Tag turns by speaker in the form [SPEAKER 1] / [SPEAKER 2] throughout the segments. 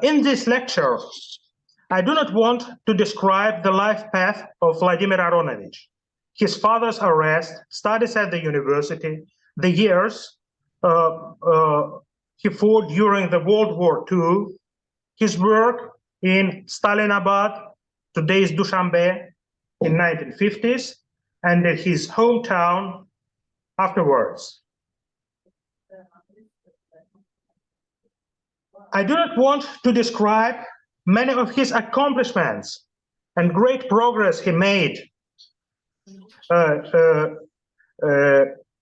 [SPEAKER 1] In this lecture, I do not want to describe the life path of Vladimir Aronovich, his father's arrest, studies at the university, the years he fought during the World War II, his work in Stalinabad, today's Dushanbe, in 1950s, and his hometown afterwards. I do not want to describe many of his accomplishments and great progress he made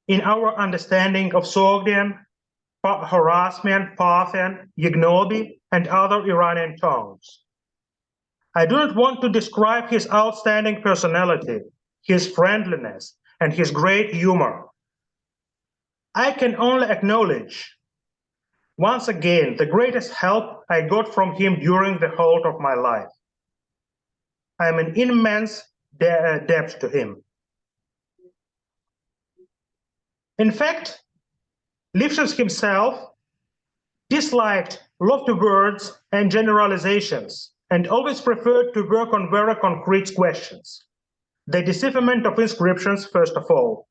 [SPEAKER 1] in our understanding of Sogdian, Horasmian, Parthian, Yagnobi, and other Iranian tongues. I do not want to describe his outstanding personality, his friendliness, and his great humor. I can only acknowledge once again the greatest help I got from him during the whole of my life. I am in immense debt to him. In fact, Lifshitz himself disliked lofty words and generalizations and always preferred to work on very concrete questions. The decipherment of inscriptions, first of all.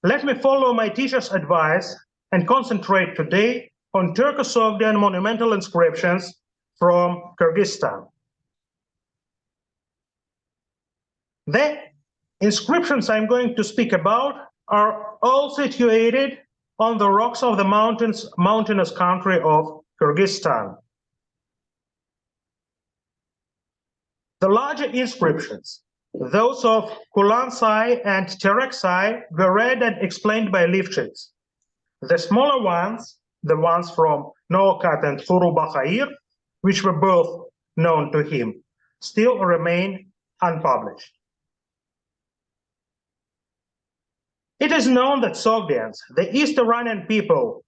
[SPEAKER 1] Let me follow my teacher's advice and concentrate today on Turko-Sogdian monumental inscriptions from Kyrgyzstan. The inscriptions I'm going to speak about are all situated on the rocks of the mountainous country of Kyrgyzstan. The larger inscriptions, those of Kulansai and Tereksai, were read and explained by Lifshitz. The smaller ones, the ones from Noakat and Surubakhair, which were both known to him, still remain unpublished. It is known that Sogdians, the East Iranian people,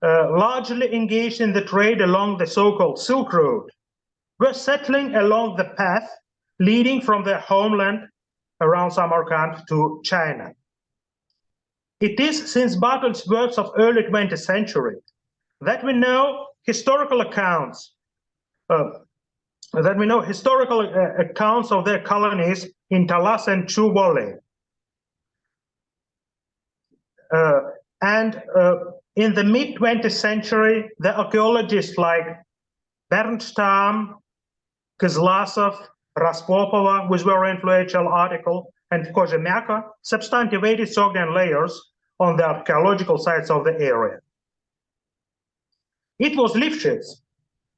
[SPEAKER 1] largely engaged in the trade along the so-called Silk Road, were settling along the path leading from their homeland around Samarkand to China. It is since Bartol's works of early 20th century that we know historical accounts of their colonies in Talas and Chu Valley. In the mid-20th century, the archaeologists like Bernstam, Kozlasov, Raspopova, with very influential article, and Kozhemyaka substantiated Sogdian layers on the archaeological sites of the area. It was Lifshitz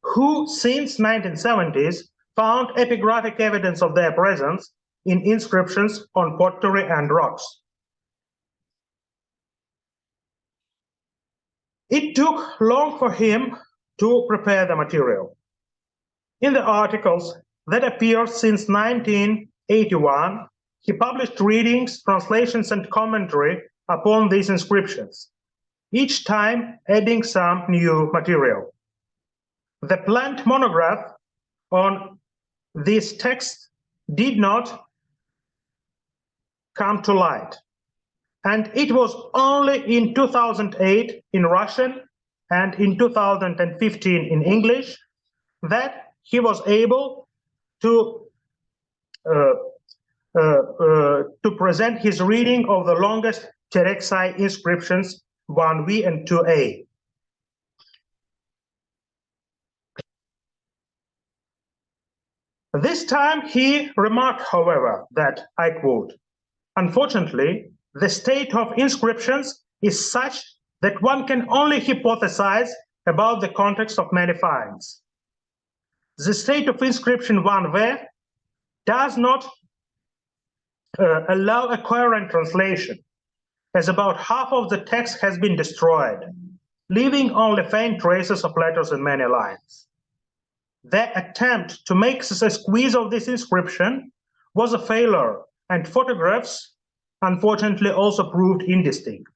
[SPEAKER 1] who, since 1970s, found epigraphic evidence of their presence in inscriptions on pottery and rocks. It took long for him to prepare the material. In the articles that appeared since 1981, he published readings, translations, and commentary upon these inscriptions, each time adding some new material. The planned monograph on this text did not come to light, and it was only in 2008 in Russian and in 2015 in English that he was able to present his reading of the longest Tereksai inscriptions 1V and 2A. This time he remarked, however, that, I quote, "Unfortunately, the state of inscriptions is such that one can only hypothesize about the context of many finds. The state of inscription 1V does not allow a coherent translation, as about half of the text has been destroyed, leaving only faint traces of letters in many lines. The attempt to make a squeeze of this inscription was a failure, and photographs, unfortunately, also proved indistinct."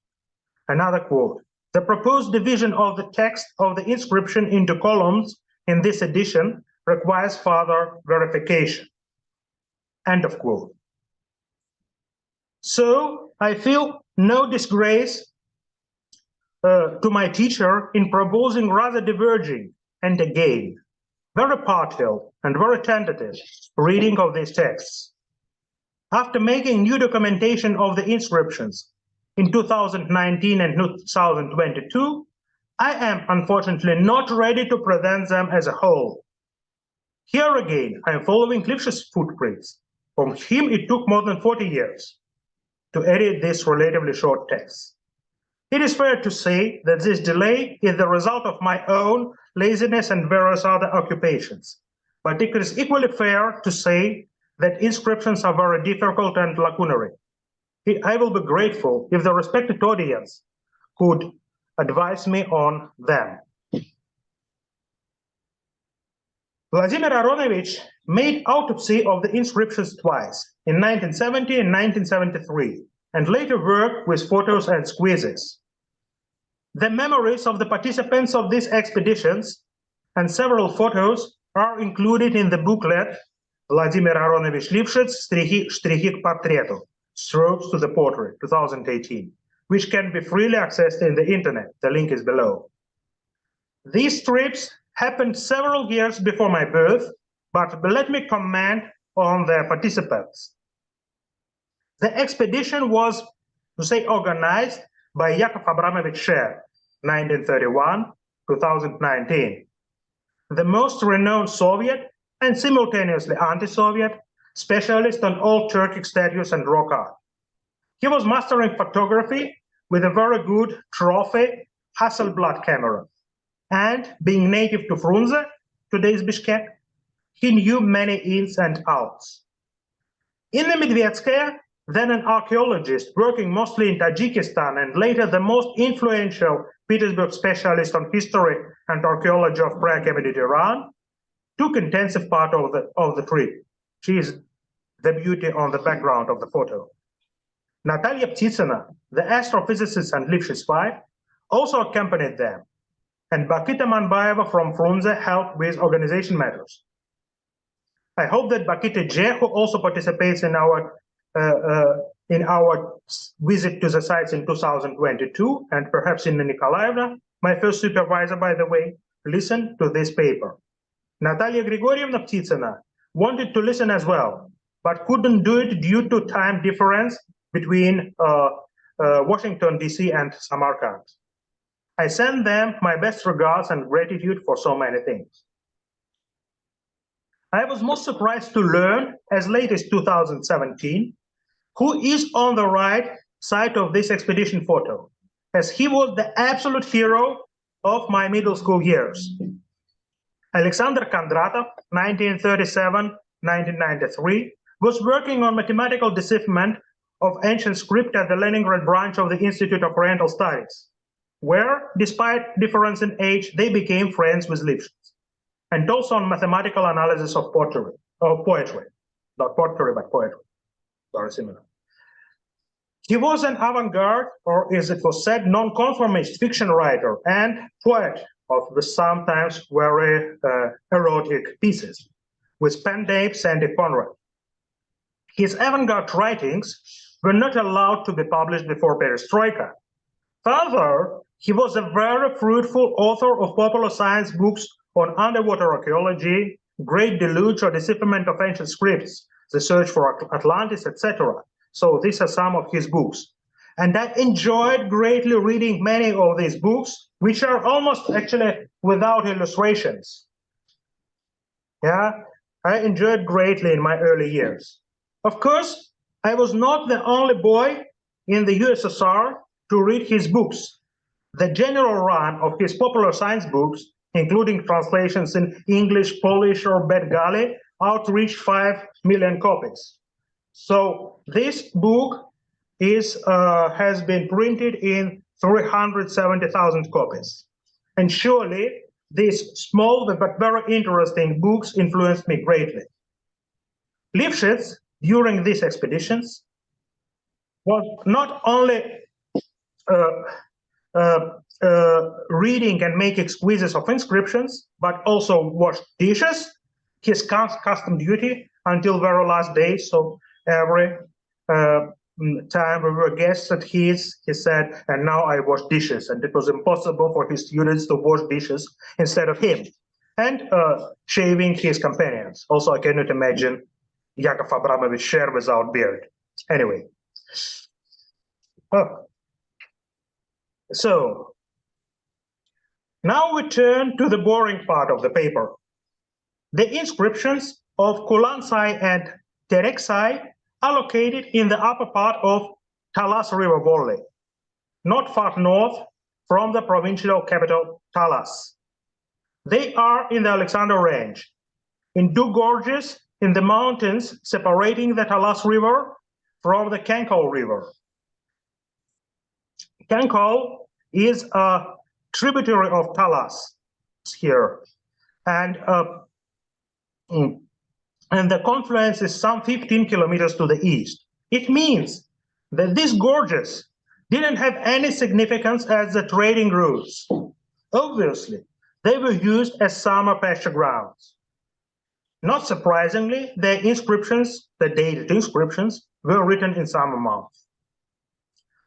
[SPEAKER 1] Another quote, "The proposed division of the text of the inscription into columns in this edition requires further verification." End of quote. So I feel no disgrace to my teacher in proposing rather diverging and again very partial and very tentative reading of these texts. After making new documentation of the inscriptions in 2019 and 2022, I am unfortunately not ready to present them as a whole. Here again, I am following Lifshitz' footprints. From him, it took more than 40 years to edit this relatively short text. It is fair to say that this delay is the result of my own laziness and various other occupations. But it is equally fair to say that inscriptions are very difficult and lacunary. I will be grateful if the respected audience could advise me on them. Vladimir Aronovich made autopsy of the inscriptions twice, in 1970 and 1973, and later worked with photos and squeezes. The memories of the participants of these expeditions and several photos are included in the booklet Vladimir Aronovich Lifshitz, Штрихи к портрету, Strokes to the Portrait, 2018, which can be freely accessed in the internet. The link is below. These trips happened several years before my birth, but let me comment on the participants. The expedition was, to say, organized by Yakov Abramovich Sher, 1931-2019, the most renowned Soviet and simultaneously anti-Soviet specialist on old Turkic statues and rock art. He was mastering photography with a very good trophy Hasselblad camera. And being native to Frunze, today's Bishkek, he knew many ins and outs. In the Medvedskaya, then an archaeologist working mostly in Tajikistan and later the most influential Petersburg specialist on history and archaeology of pre-Achaemenid Iran, took intensive part of the trip. She is the beauty on the background of the photo. Natalia Ptitsina, the astrophysicist and Lifshitz wife, also accompanied them, and Bakita Manbayeva from Frunze helped with organization matters. I hope that Bakita J, who also participates in our visit to the sites in 2022, and perhaps in Nikolaevna, my first supervisor, by the way, listened to this paper. Natalia Grigorievna Ptitsina wanted to listen as well, but couldn't do it due to time difference between Washington, D.C. and Samarkand. I send them my best regards and gratitude for so many things. I was most surprised to learn, as late as 2017, who is on the right side of this expedition photo, as he was the absolute hero of my middle school years. Alexander Kondratov, 1937-1993, was working on mathematical decipherment of ancient script at the Leningrad branch of the Institute of Oriental Studies, where, despite difference in age, they became friends with Lifshitz, and also on mathematical analysis of poetry, not pottery, but poetry, very similar. He was an avant-garde, or as it was said, non-conformist fiction writer and poet of the sometimes very erotic pieces, with pen name Sandy Conrad. His avant-garde writings were not allowed to be published before Perestroika. Further, he was a very fruitful author of popular science books on underwater archaeology, Great Deluge or decipherment of ancient scripts, the search for Atlantis, etc. So these are some of his books. And I enjoyed greatly reading many of these books, which are almost actually without illustrations. Yeah, I enjoyed greatly in my early years. Of course, I was not the only boy in the USSR to read his books. The general run of his popular science books, including translations in English, Polish, or Bengali, outreached 5 million copies. So this book has been printed in 370,000 copies. And surely these small but very interesting books influenced me greatly. Lifshitz, during these expeditions, was not only reading and making quizzes of inscriptions, but also washed dishes, his custom duty until very last day. So every time we were guests at his, he said, and now I wash dishes. And it was impossible for his students to wash dishes instead of him. and shaving his companions. Also, I cannot imagine Yakov Abramovich share without beard. Anyway. So now we turn to the boring part of the paper. The inscriptions of Kulansai and Tereksai are located in the upper part of Talas River Valley, not far north from the provincial capital Talas. They are in the Alexander Range, in two gorges in the mountains separating the Talas River from the Kankal River. Kankal is a tributary of Talas here, and the confluence is some 15 kilometers to the east. It means that these gorges didn't have any significance as the trading routes. Obviously, they were used as summer pasture grounds. Not surprisingly, the inscriptions, the dated inscriptions, were written in summer months.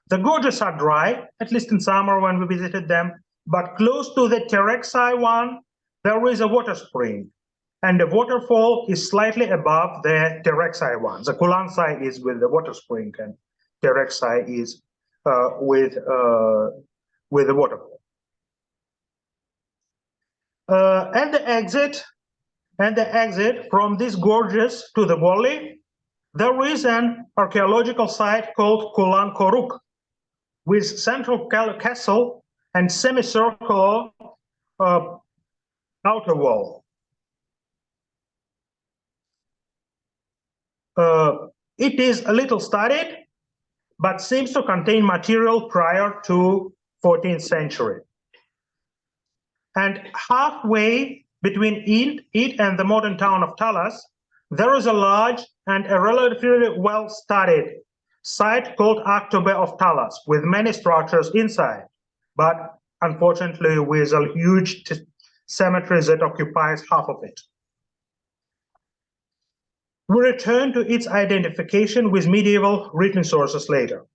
[SPEAKER 1] The gorges are dry, at least in summer when we visited them, but close to the Tereksai one, there is a water spring, and the waterfall is slightly above the Tereksai one. The Kulansai is with the water spring, and Tereksai is with the waterfall. And the exit from these gorges to the valley, there is an archaeological site called Kulan Koruk, with central castle and semicircular outer wall. It is a little studied, but seems to contain material prior to 14th century. And halfway between it and the modern town of Talas, there is a large and a relatively well-studied site called Aktobe of Talas, with many structures inside, but unfortunately with a huge cemetery that occupies half of it. We return to its identification with medieval written sources later.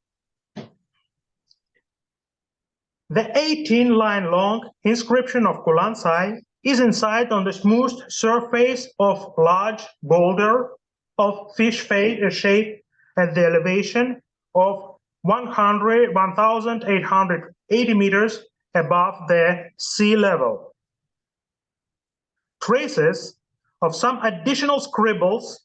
[SPEAKER 1] The 18-line long inscription of Kulansai is inside on the smooth surface of large boulder of fish shape at the elevation of 1,880 meters above the sea level. Traces of some additional scribbles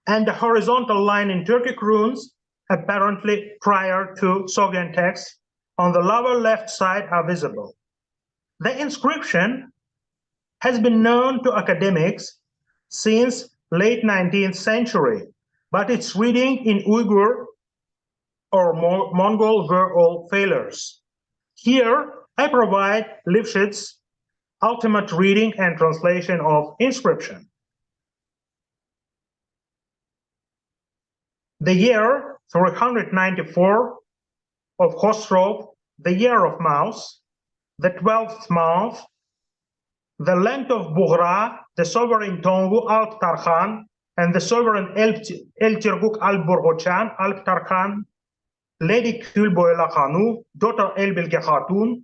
[SPEAKER 1] and a horizontal line in Turkic runes, apparently prior to Sogdian texts, on the lower left side are visible. The inscription has been known to academics since late 19th century, but its reading in Uyghur or Mongol were all failures. Here, I provide Lifshitz' ultimate reading and translation of inscription. The year 394 of Khosrow, the year of mouse, the 12th month, the length of Bughra, the sovereign Tongu Alp Tarkhan, and the sovereign El Tirguk Al Burghochan Alp Tarkhan, Lady Kül Boyla Khanu, daughter El Bilge Khatun,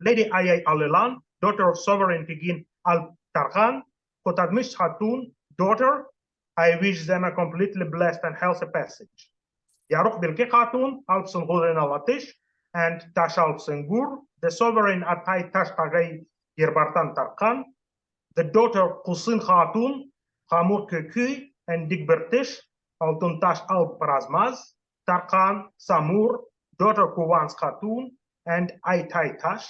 [SPEAKER 1] Lady Ayay Alilan, daughter of sovereign Tigin Al Tarkhan, Kotadmish Khatun, daughter, I wish them a completely blessed and healthy passage. Yaruk Bilge Khatun, Alp Sungurin Alatish, and Tash Alp Sengur, the sovereign Atay Tash Tagay Yerbartan Tarkhan, the daughter Kusin Khatun, Khamur Köküy, and Digbertish, Altun Tash Alp Prazmaz, Tarkhan Samur, daughter Kuwans Khatun, and Aytay Tash,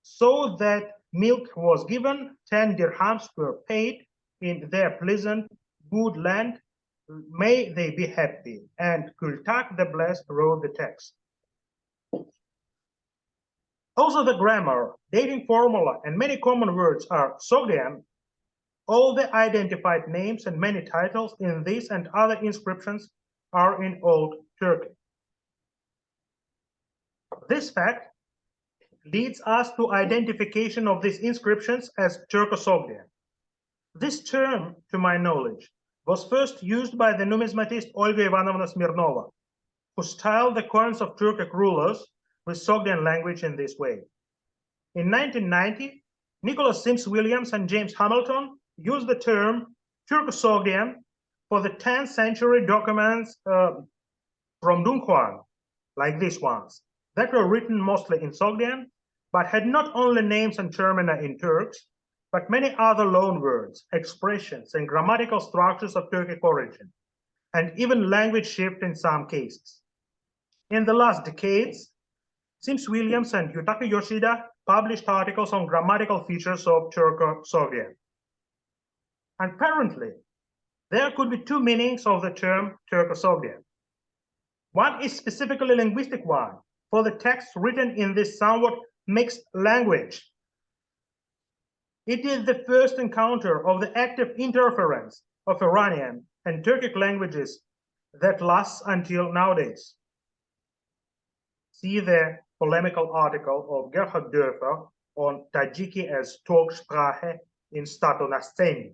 [SPEAKER 1] so that milk was given, 10 dirhams were paid in their pleasant good land, may they be happy. And Kultak the Blessed wrote the text. Also the grammar, dating formula, and many common words are Sogdian. All the identified names and many titles in this and other inscriptions are in Old Turkic. This fact leads us to identification of these inscriptions as Turko-Sogdian. This term, to my knowledge, was first used by the numismatist Olga Ivanovna Smirnova, who styled the coins of Turkic rulers with Sogdian language in this way. In 1990, Nicholas Sims Williams and James Hamilton used the term Turko-Sogdian for the 10th century documents from Dunhuang, like these ones, that were written mostly in Sogdian, but had not only names and termina in Turks, but many other loanwords, expressions, and grammatical structures of Turkic origin, and even language shift in some cases. In the last decades, Sims Williams and Yutaka Yoshida published articles on grammatical features of Turko-Sogdian. Apparently, there could be two meanings of the term Turko-Sogdian. One is specifically linguistic one, for the text written in this somewhat mixed language. It is the first encounter of the active interference of Iranian and Turkic languages that lasts until nowadays. See the polemical article of Gerhard Dörfer on Tajiki as Turksprache in Statonasceni.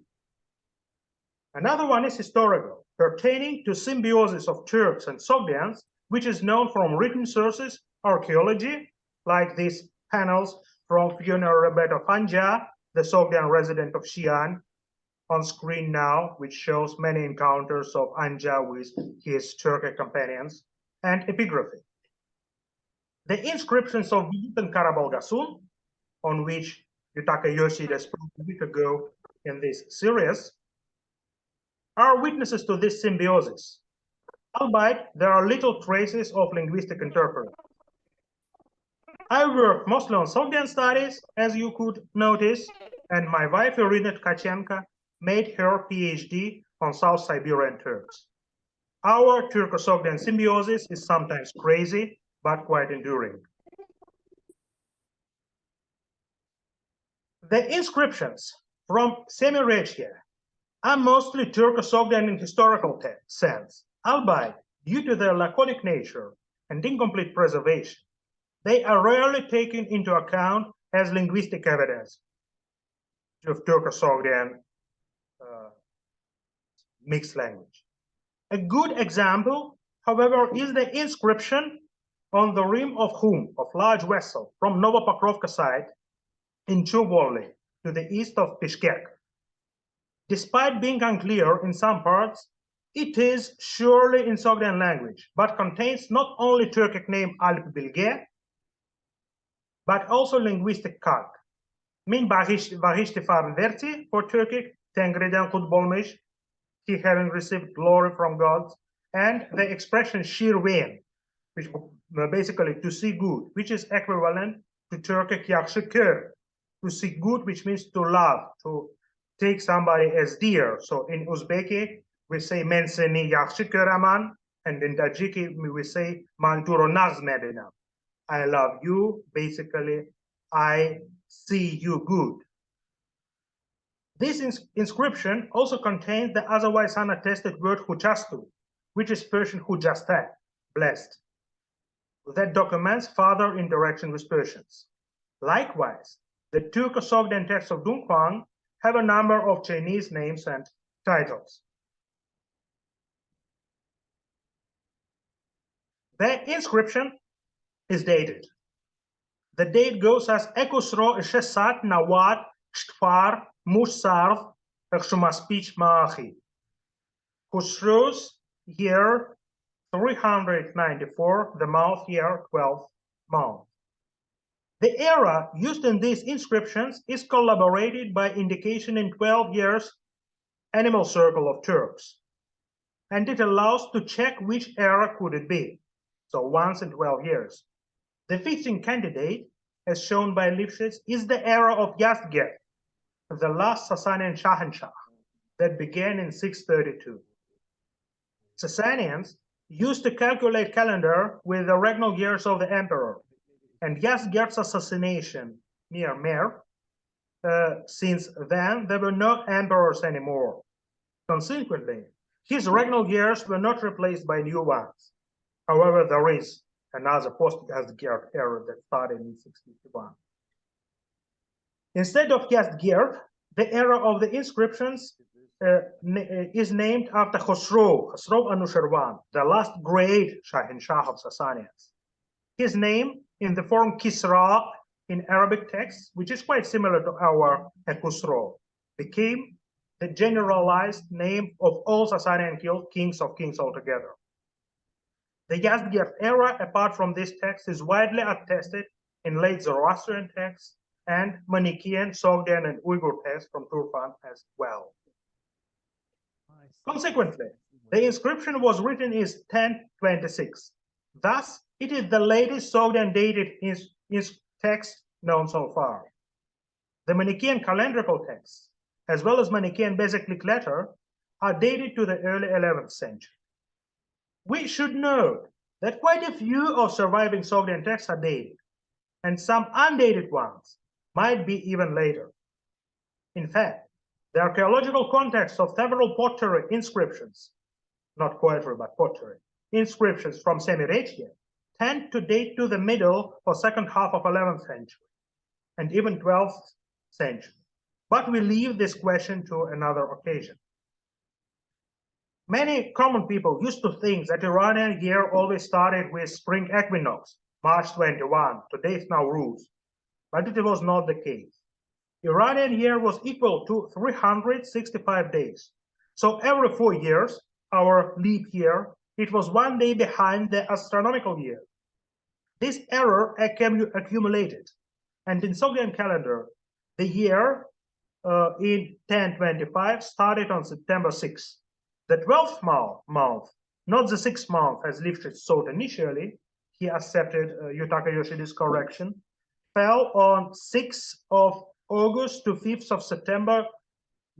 [SPEAKER 1] Another one is historical, pertaining to symbiosis of Turks and Sogdians, which is known from written sources, archaeology, like these panels from Fiona Roberto Fanja, the Sogdian resident of Xi'an, on screen now, which shows many encounters of Anja with his Turkic companions, and epigraphy. The inscriptions of Vigitan Karabalgasun, on which Yutaka Yoshida spoke a week ago in this series, are witnesses to this symbiosis, albeit there are little traces of linguistic interference. I work mostly on Sogdian studies, as you could notice, and my wife Irina Tkachenko made her PhD on South Siberian Turks. Our Turko-Sogdian symbiosis is sometimes crazy, but quite enduring. The inscriptions from Semirechye are mostly Turko-Sogdian in historical sense, albeit due to their laconic nature and incomplete preservation, they are rarely taken into account as linguistic evidence of Turko-Sogdian mixed language. A good example, however, is the inscription on the rim of Hum, of large vessel, from Novopokrovka site in Chuvoly, to the east of Bishkek. Despite being unclear in some parts, it is surely in Sogdian language, but contains not only Turkic name Alp Bilge, but also linguistic calque. Min Bahishti Farn Verti for Turkic, Tengreden Kutbolmish, he having received glory from God, and the expression Shirvein, which basically to see good, which is equivalent to Turkic Yakşı Kör, to see good, which means to love, to take somebody as dear. So in Uzbeki, we say men seni yakşı köraman, and in Tajiki, we say man turo nazmedina. I love you, basically, I see you good. This inscription also contains the otherwise unattested word huchastu, which is Persian hujasta, blessed. That documents further interaction with Persians. Likewise, the Turko-Sogdian texts of Dunhuang have a number of Chinese names and titles. The inscription is dated. The date goes as Ekusro Shesat Nawat Shtfar Mushsarv Shumaspich Maachi. Khusro's year 394, the month year 12th month. The era used in these inscriptions is collaborated by indication in 12 years animal circle of Turks, and it allows to check which era could it be, so once in 12 years. The fixing candidate, as shown by Lifshitz, is the era of Yazdgerd, the last Sasanian Shahanshah, that began in 632. Sasanians used to calculate calendar with the regnal years of the emperor, and Yazdgerd's assassination near Mer, since then there were no emperors anymore. Consequently, his regnal years were not replaced by new ones. However, there is another post-Yazdgerd era that started in 651. Instead of Yazdgerd, The era of the inscriptions is named after Khosrow Anushirvan, the last great Shahinshah of Sassanians. His name in the form Kisra in Arabic texts, which is quite similar to our Khosrow, became the generalized name of all Sassanian kings of kings altogether. The Yazdgerd era, apart from this text, is widely attested in late Zoroastrian texts and Manichaean, Sogdian, and Uyghur texts from Turfan as well. Consequently, the inscription was written in 1026. Thus, it is the latest Sogdian dated text known so far. The Manichaean calendrical texts, as well as Manichaean Bezeklik letter, are dated to the early 11th century. We should note that quite a few of surviving Sogdian texts are dated, and some undated ones might be even later. In fact, the archaeological context of several pottery inscriptions, not poetry but pottery, inscriptions from Semirechye tend to date to the middle or second half of 11th century and even 12th century. But we leave this question to another occasion. Many common people used to think that Iranian year always started with spring equinox, March 21, today's Nowruz, but it was not the case. Iranian year was equal to 365 days. So every 4 years, our leap year, it was 1 day behind the astronomical year. This error accumulated, and in Sogdian calendar, the year in 1025 started on September 6. The 12th month, not the 6th month as Lifshitz thought initially, he accepted Yutaka Yoshida's correction, fell on 6th of August to 5th of September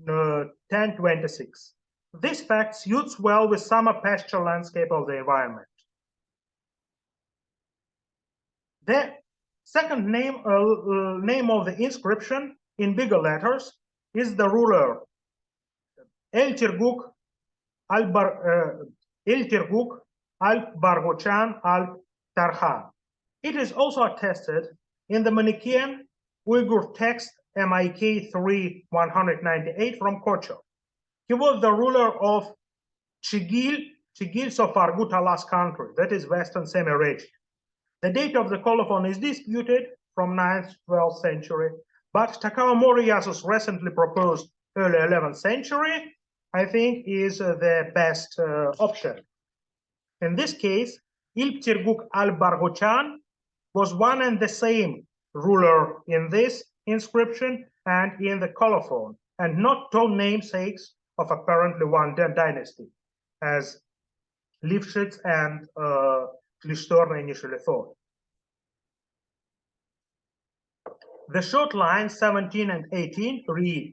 [SPEAKER 1] 1026. This fact suits well with summer pasture landscape of the environment. The second name of the inscription in bigger letters is the ruler El-Tirguk Al-Bargochan Al-Tarhan. It is also attested in the Manichaean Uyghur text MIK 3-198 from Kocho. He was the ruler of Chigil Sofargutalas country, that is Western Semirechye. The date of the colophon is disputed from 9th, 12th century, but Takao Moriyasu's recently proposed early 11th century, I think, is the best option. In this case, Ilptirguk al-Bargochan was one and the same ruler in this inscription and in the colophon, and not two namesakes of apparently one dynasty, as Lifshitz and Klishtorna initially thought. The short lines 17 and 18 read,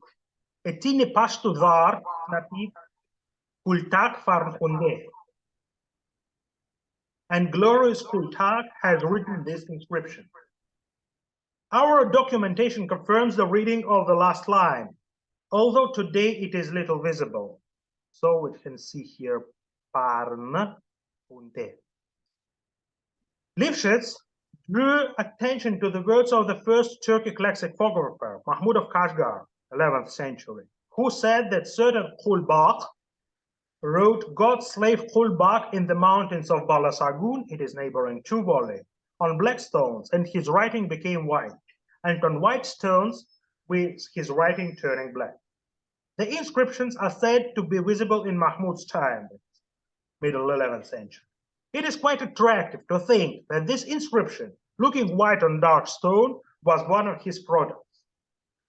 [SPEAKER 1] Etini pashtu var nativ kultak farnkunde. And glorious Kultak has written this inscription. Our documentation confirms the reading of the last line, although today it is little visible. So we can see here Parn Kunde. Lifshitz drew attention to the words of the first Turkic lexicographer, Mahmud of Kashgar, 11th century, who said that certain Kulbaq wrote God's slave Kulbaq in the mountains of Balasagun, it is neighboring Tuvoli, on black stones, and his writing became white, and on white stones with his writing turning black. The inscriptions are said to be visible in Mahmud's time, middle 11th century. It is quite attractive to think that this inscription, looking white on dark stone, was one of his products.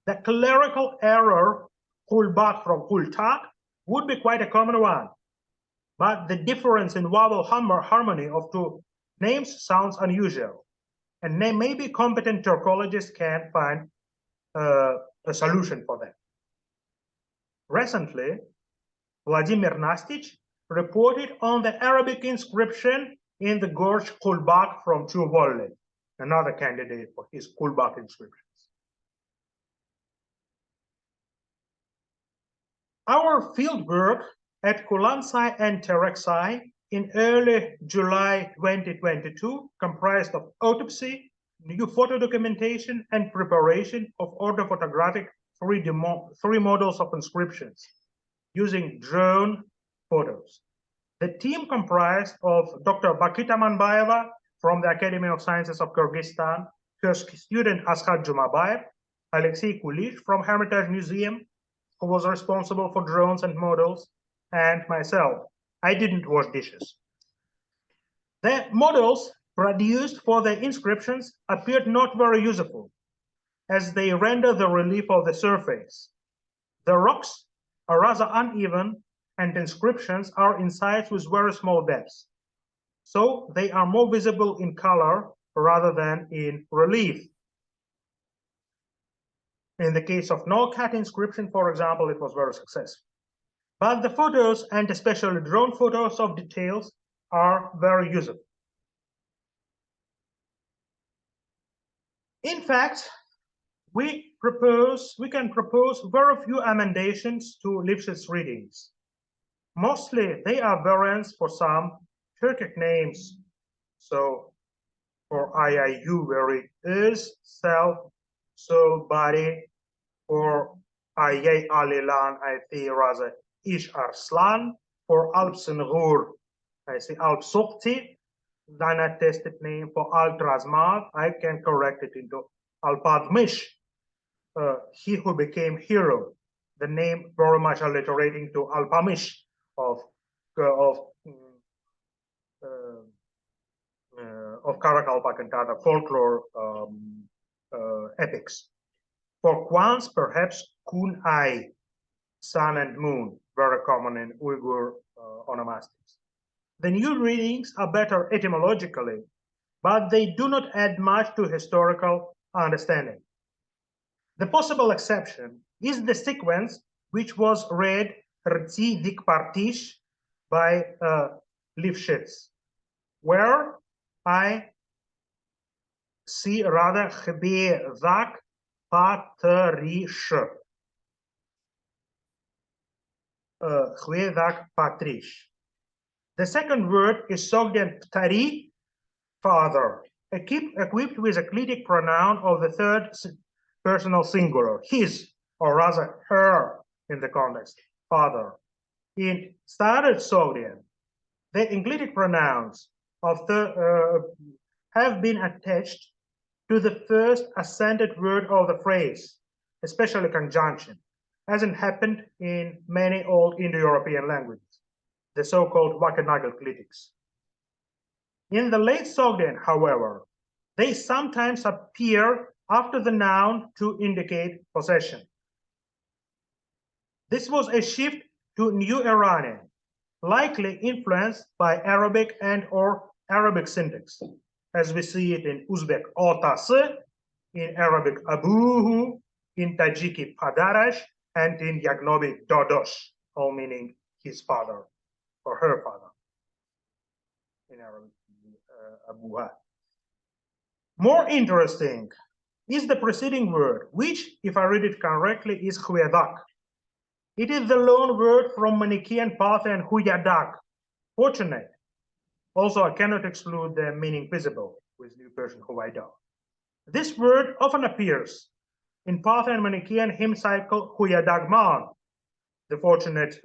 [SPEAKER 1] The clerical error Kulbaq from Kultak would be quite a common one, but the difference in vowel harmony of two names sounds unusual, and maybe competent Turkologists can find a solution for that. Recently, Vladimir Nastich reported on the Arabic inscription in the Gorge Kulbaq from Tuvoli, another candidate for his Kulbaq inscriptions. Our fieldwork at Kulansai and Tereksai in early July 2022 comprised of autopsy, new photo documentation, and preparation of orthophotographic three models of inscriptions using drone photos. The team comprised of Dr. Bakita Manbayeva from the Academy of Sciences of Kyrgyzstan, her student Askhad Jumabayev, Alexei Kulish from Hermitage Museum, who was responsible for drones and models, and myself. I didn't wash dishes. The models produced for the inscriptions appeared not very useful, as they render the relief of the surface. The rocks are rather uneven, and inscriptions are in sites with very small depths. So they are more visible in color rather than in relief. In the case of no-cut inscription, for example, it was very successful. But the photos, and especially drone photos of details, are very useful. In fact, we can propose very few emendations to Lifshitz readings. Mostly they are variants for some Turkic names. So for IIU, where it is self, soul, body. For Ayay Alilan, I see rather Ish Arslan. For Alp Senghur, I see Alp Sokti. Then I tested name for Al Razmat. I can correct it into Alpadmish, he who became hero. The name very much alliterating to Alpamish of Karakalpak and Tatar folklore epics. For Kwans, perhaps Kun Ai, sun and moon, very common in Uyghur onomastics. The new readings are better etymologically, but they do not add much to historical understanding. The possible exception is the sequence which was read Rtsi Dik Partish by Lifshitz, where I see rather Khbe Zak Patrish. Patrish. The second word is Sogdian Ptari, father, equipped with a clitic pronoun of the third personal singular, his, or rather her in the context, father. In Standard Sogdian, the enclitic pronouns of the have been attached to the first ascended word of the phrase, especially conjunction, as it happened in many old Indo-European languages, the so-called Wakanagel clitics. In the late Sogdian, however, they sometimes appear after the noun to indicate possession. This was a shift to New Iranian, likely influenced by Arabic and or Arabic syntax, as we see it in Uzbek otası, in Arabic abuhu, in Tajiki padarash, and in Yagnobi dodosh, all meaning his father or her father. In Arabic, abuha. More interesting is the preceding word, which, if I read it correctly, is huyadak. It is the loan word from Manichaean Parthian huyadak, fortunate. Also, I cannot exclude the meaning visible with New Persian huwaidak. This word often appears in Parthian Manichaean hymn cycle huyadak man, the fortunate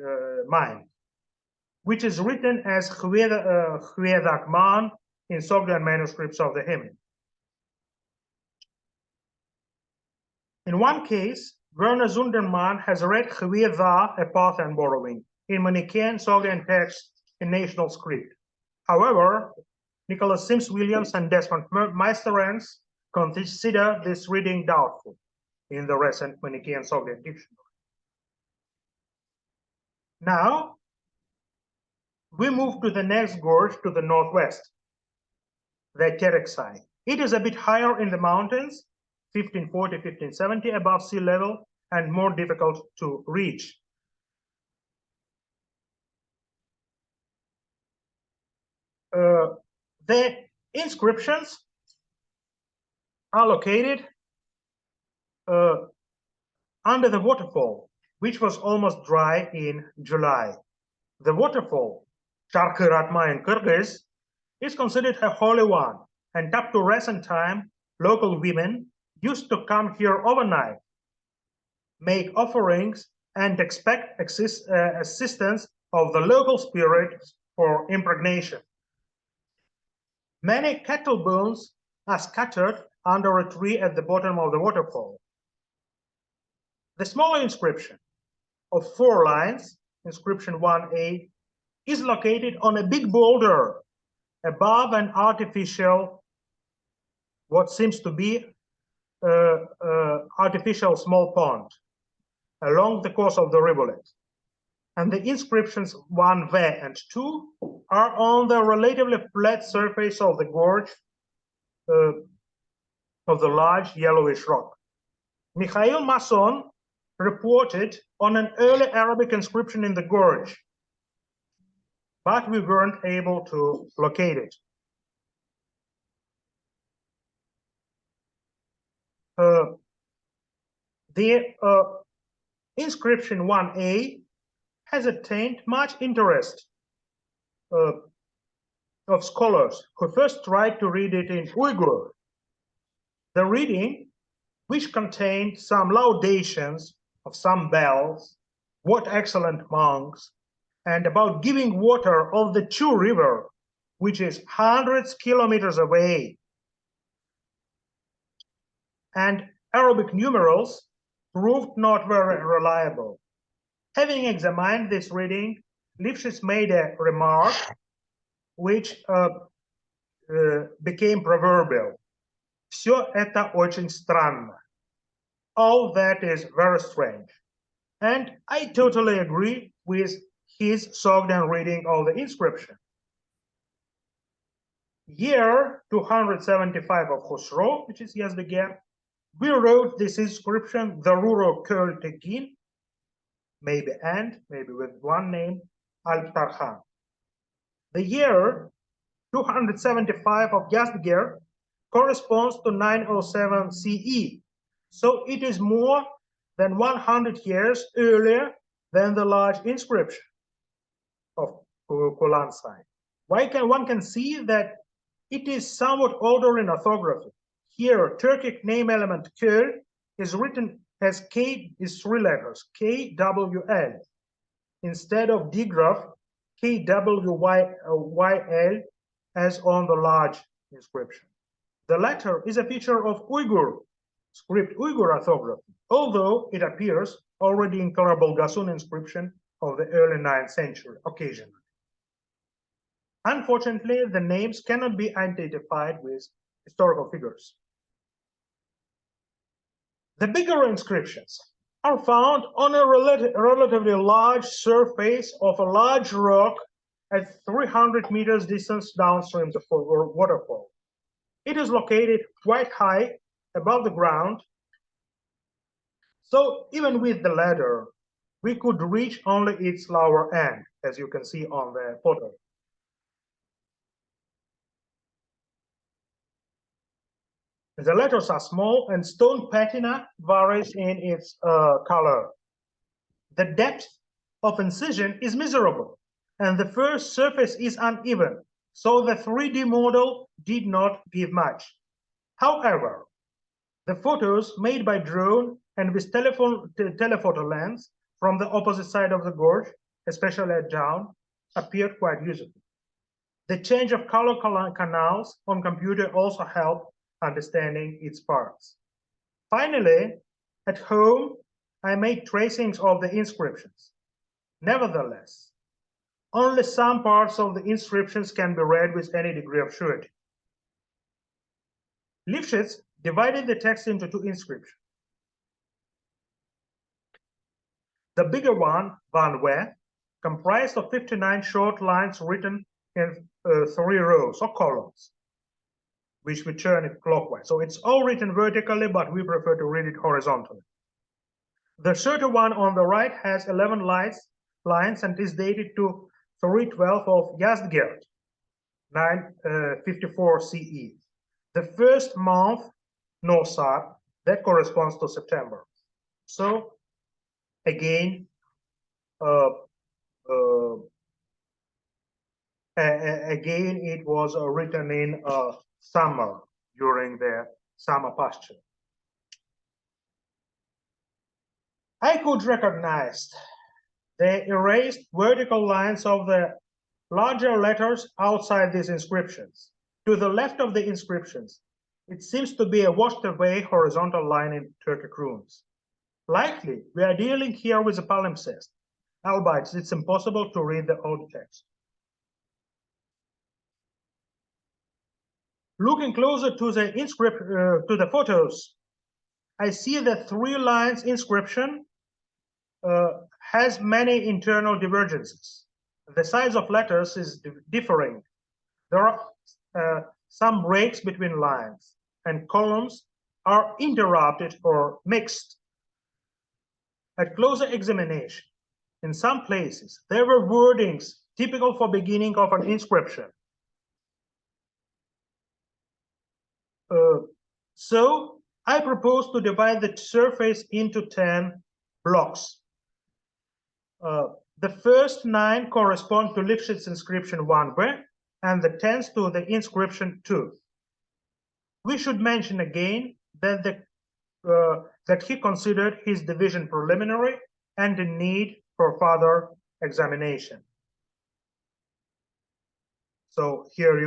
[SPEAKER 1] mind, which is written as huyadak man in Sogdian manuscripts of the hymn. In one case, Werner Zundermann has read Chvieda, a Parthian borrowing, in Manichaean Sogdian text in national script. However, Nicholas Sims Williams and Desmond Meisterens consider this reading doubtful in the recent Manichaean Sogdian dictionary. Now, we move to the next gorge to the northwest, the Tereksai. It is a bit higher in the mountains, 1540, 1570 above sea level, and more difficult to reach. The inscriptions are located under the waterfall, which was almost dry in July. The waterfall, Sharkhiratma in Kyrgyz, is considered a holy one, and up to recent time, local women used to come here overnight. make offerings, and expect assistance of the local spirits for impregnation. Many cattle bones are scattered under a tree at the bottom of the waterfall. The smaller inscription of 4 lines, inscription 1A, is located on a big boulder above an artificial, what seems to be artificial small pond along the course of the rivulet. And the inscriptions 1V and 2 are on the relatively flat surface of the gorge of the large yellowish rock. Mikhail Masson reported on an early Arabic inscription in the gorge, but we weren't able to locate it. The inscription 1A has attained much interest of scholars who first tried to read it in Uyghur. The reading, which contained some laudations of some bells, what excellent monks, and about giving water of the Chu River, which is hundreds of kilometers away, and Arabic numerals proved not very reliable. Having examined this reading, Lifshitz made a remark which became proverbial. Все это очень странно. All that is very strange. And I totally agree with his Sogdian reading of the inscription. Year 275 of Khosrow, which is Yazdiger, we wrote this inscription, the Ruro Köl Tekin, maybe with one name, Alp-Tarkhan. The year 275 of Yazdiger corresponds to 907 CE, so it is more than 100 years earlier than the large inscription of Kulansai. One can see that it is somewhat older in orthography. Here, Turkic name element Köl is written as K is 3 letters, KWL, instead of digraph KWYL as on the large inscription. The latter is a feature of Uyghur script Uyghur orthography, although it appears already in Kara-Bolgasun inscription of the early 9th century occasionally. Unfortunately, the names cannot be identified with historical figures. The bigger inscriptions are found on a relatively large surface of a large rock at 300 meters distance downstream the waterfall. It is located quite high above the ground, so even with the ladder, we could reach only its lower end, as you can see on the photo. The letters are small and stone patina varies in its color. The depth of incision is miserable and the first surface is uneven, so the 3D model did not give much. However, the photos made by drone and with telephoto lens from the opposite side of the gorge, especially at dawn, appeared quite useful. The change of color canals on computer also helped understanding its parts. Finally, at home, I made tracings of the inscriptions. Nevertheless, only some parts of the inscriptions can be read with any degree of surety. Lifshitz divided the text into 2 inscriptions. The bigger one, Van We, comprised of 59 short lines written in 3 rows or columns, which we turn it clockwise. So it's all written vertically, but we prefer to read it horizontally. The shorter one on the right has 11 lines and is dated to 312 of Yazdgerd, 954 CE. The first month, Nosar, that corresponds to September. So again, again, it was written in summer, during the summer pasture. I could recognize the erased vertical lines of the larger letters outside these inscriptions. To the left of the inscriptions, it seems to be a washed away horizontal line in Turkic runes. Likely, we are dealing here with a palimpsest, albeit it's impossible to read the old text. Looking closer to the photos, I see that 3 lines inscription has many internal divergences. The size of letters is differing. There are some breaks between lines, and columns are interrupted or mixed. At closer examination, in some places, there were wordings typical for beginning of an inscription. So I propose to divide the surface into 10 blocks. The first 9 correspond to Lifshitz inscription 1b, and the 10th to the inscription 2. We should mention again that that he considered his division preliminary and in need for further examination. So here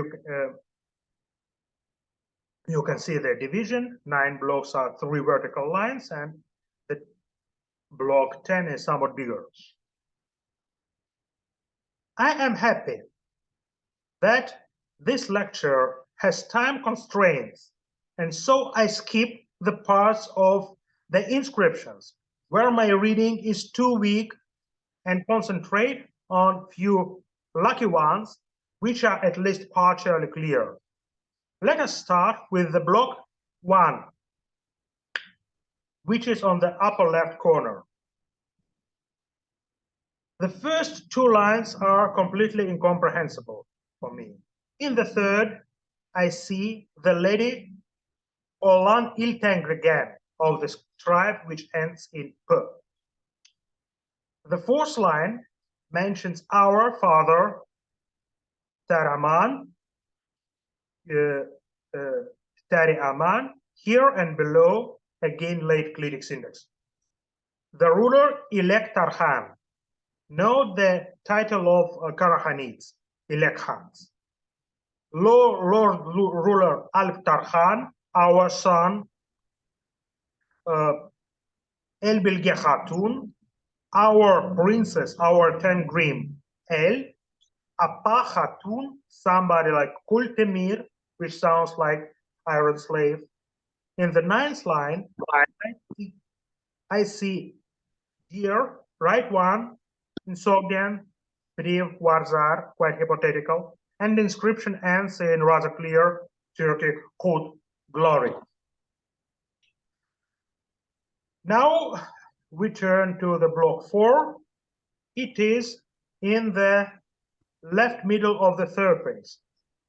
[SPEAKER 1] you can see the division. 9 blocks are 3 vertical lines, and the block 10 is somewhat bigger. I am happy that this lecture has time constraints, and so I skip the parts of the inscriptions where my reading is too weak and concentrate on few lucky ones which are at least partially clear. Let us start with the block 1, which is on the upper left corner. The first 2 lines are completely incomprehensible for me. In the third, I see the lady Olan Iltengrigen of this tribe which ends in P. The 4th line mentions our father Taraman, Tari Aman, here and below again late Clitic index. The ruler elect Tarhan. Note the title of Karahanids, elect Khans. Lord ruler Alp Tarhan, our son El Bilge Khatun, our princess, our Tengrim El, Apa Khatun, somebody like Kultemir, which sounds like iron slave. In the 9th line, I see here, right one, in Sogdian, Priv, Warzar, quite hypothetical, and the inscription ends in rather clear Turkey, Kud, glory. Now we turn to the block 4. It is in the left middle of the surface,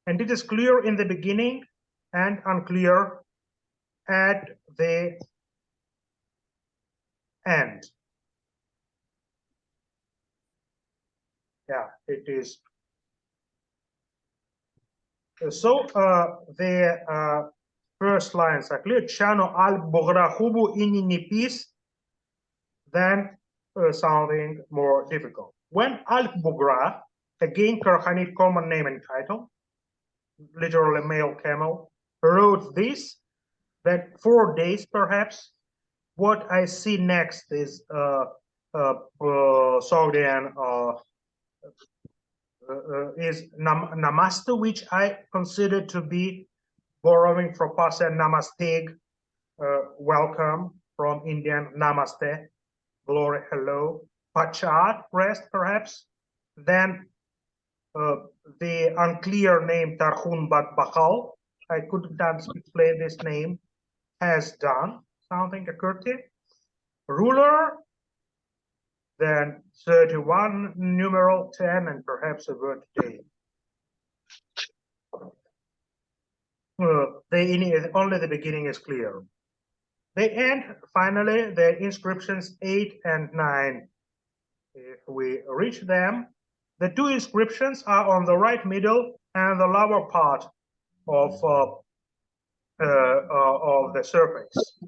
[SPEAKER 1] and it is clear in the beginning and unclear at the end. Yeah, it is. So the first lines are clear. Chano al bogra hubu ininipis, then sounding more difficult. When Alp Bugra, again Karhanid common name and title, literally male camel, wrote this, that 4 days perhaps, what I see next is Sogdian is Namaste, which I consider to be borrowing from Persian Namasteg, welcome, from Indian Namaste, glory, hello. Pachat, rest perhaps. Then the unclear name Tarhun Bat Bakhal, I couldn't explain this name, has done something occurred to. Ruler, then 31, numeral 10, and perhaps a word day. Only the beginning is clear. They end, finally, the inscriptions 8 and 9. If we reach them, the 2 inscriptions are on the right middle and the lower part of the surface.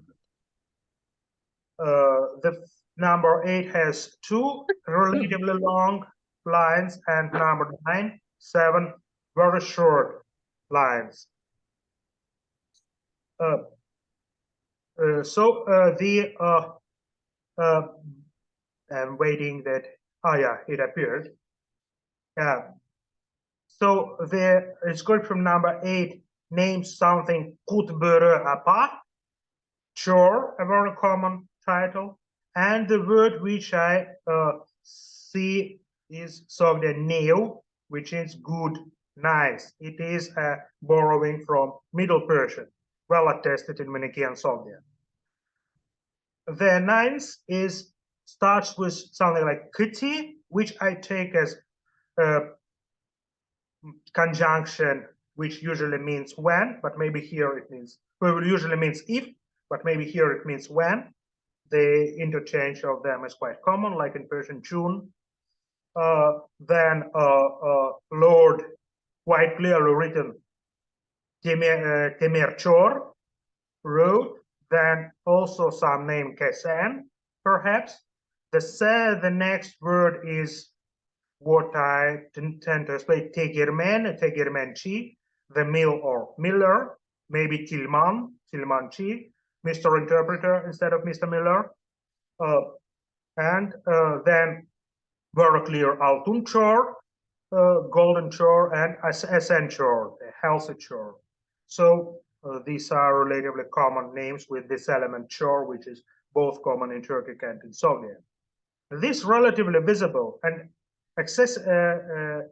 [SPEAKER 1] number 8 has 2 relatively long lines, and number 9, 7 very short lines. I'm waiting that, yeah, it appeared. Yeah. So the inscription number 8 names something Kutbere Apa, chore, a very common title, and the word which I see is Sogdian neo, which is good, nice. It is a borrowing from Middle Persian, well attested in Manichaean Sogdian. The ninth starts with something like kiti, which I take as conjunction, which usually means when, but maybe here it means, well, usually means if, but maybe here it means when. The interchange of them is quite common, like in Persian June. Then Lord, quite clearly written, Temer Chor, wrote. Then also some name Kesen, perhaps. The next word is what I tend to explain, Tegermenchi, the mill or miller, maybe Tilmanchi, Mr. Interpreter instead of Mr. Miller. And then very clear Altun Chor, Golden Chor, and Esen Chor, Healthy Chor. So these are relatively common names with this element Chor, which is both common in Turkic and in Sogdian. These relatively visible and accessible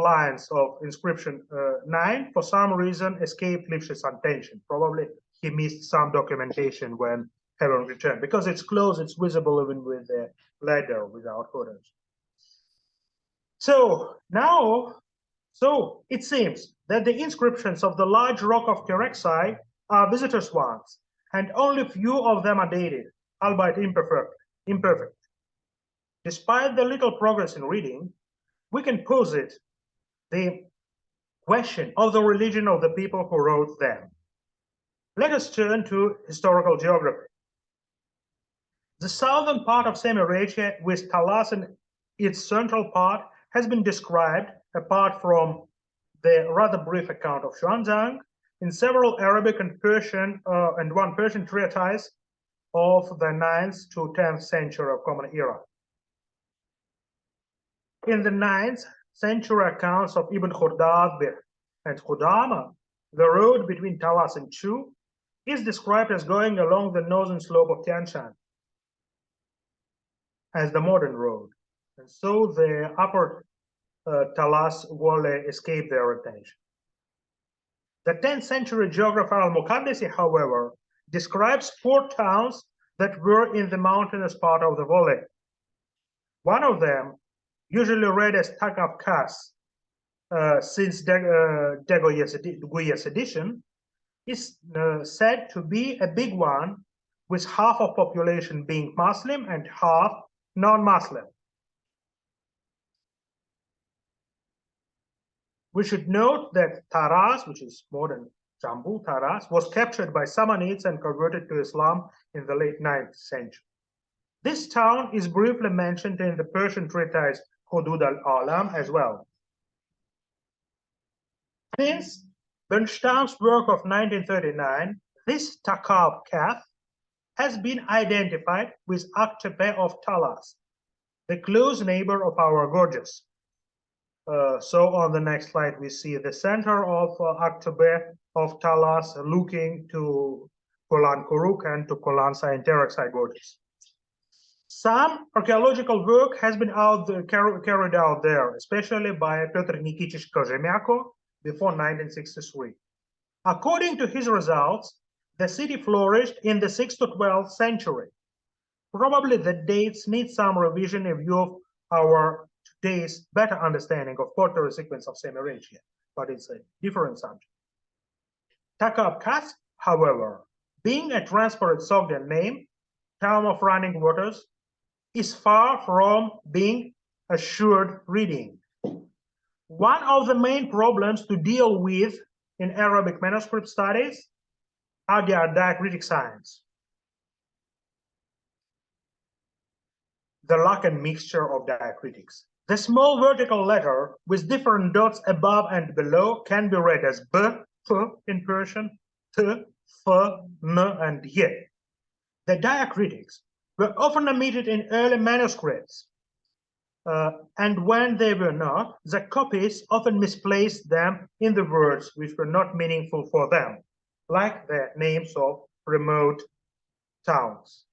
[SPEAKER 1] lines of inscription 9, for some reason, escaped Lipsch's attention. Probably he missed some documentation when having returned, because it's close, it's visible even with the ladder without photos. So now, it seems that the inscriptions of the large rock of Kereksai are visitors' ones, and only few of them are dated, albeit imperfect. Despite the little progress in reading, we can posit the question of the religion of the people who wrote them. Let us turn to historical geography. The southern part of Semiracia, with Talas in its central part, has been described, apart from the rather brief account of Xuanzang, in several Arabic and Persian and one Persian treatise of the 9th to 10th century of Common Era. In the 9th century accounts of Ibn Khordad and Khudama, the road between Talas and Chu is described as going along the northern slope of Tian Shan as the modern road. And so the upper Talas Wale escaped their attention. The 10th century geographer Al-Muqaddisi, however, describes 4 towns that were in the mountainous part of the valley. One of them, usually read as Caucasus since Degoyev's edition, is said to be a big one, with half of population being Muslim and half non-Muslim. We should note that Taras, which is modern Jambu, Taras, was captured by Samanids and converted to Islam in the late 9th century. This town is briefly mentioned in the Persian treatise Hudud al-Alam as well. Since Bernstein's work of 1939, this Takab Kath has been identified with Aktepe of Talas, the close neighbor of our gorges. So on the next slide, we see the center of Aktepe of Talas looking to Kolan Kuruk and to Kolan and Tereksai gorges. Some archaeological work has been carried out there, especially by Petr Nikitich Kozhemyako before 1963. According to his results, the city flourished in the 6th to 12th century. Probably the dates need some revision in view of our today's better understanding of pottery sequence of Semiracia, but it's a different subject. Takab Kath, however, being a transparent Sogdian name, town of running waters, is far from being assured reading. One of the main problems to deal with in Arabic manuscript studies are their diacritic signs. the Lacan mixture of diacritics. The small vertical letter with different dots above and below can be read as B, F in Persian, T, F, N, and Y. The diacritics were often omitted in early manuscripts, and when they were not, the copies often misplaced them in the words which were not meaningful for them, like the names of remote towns.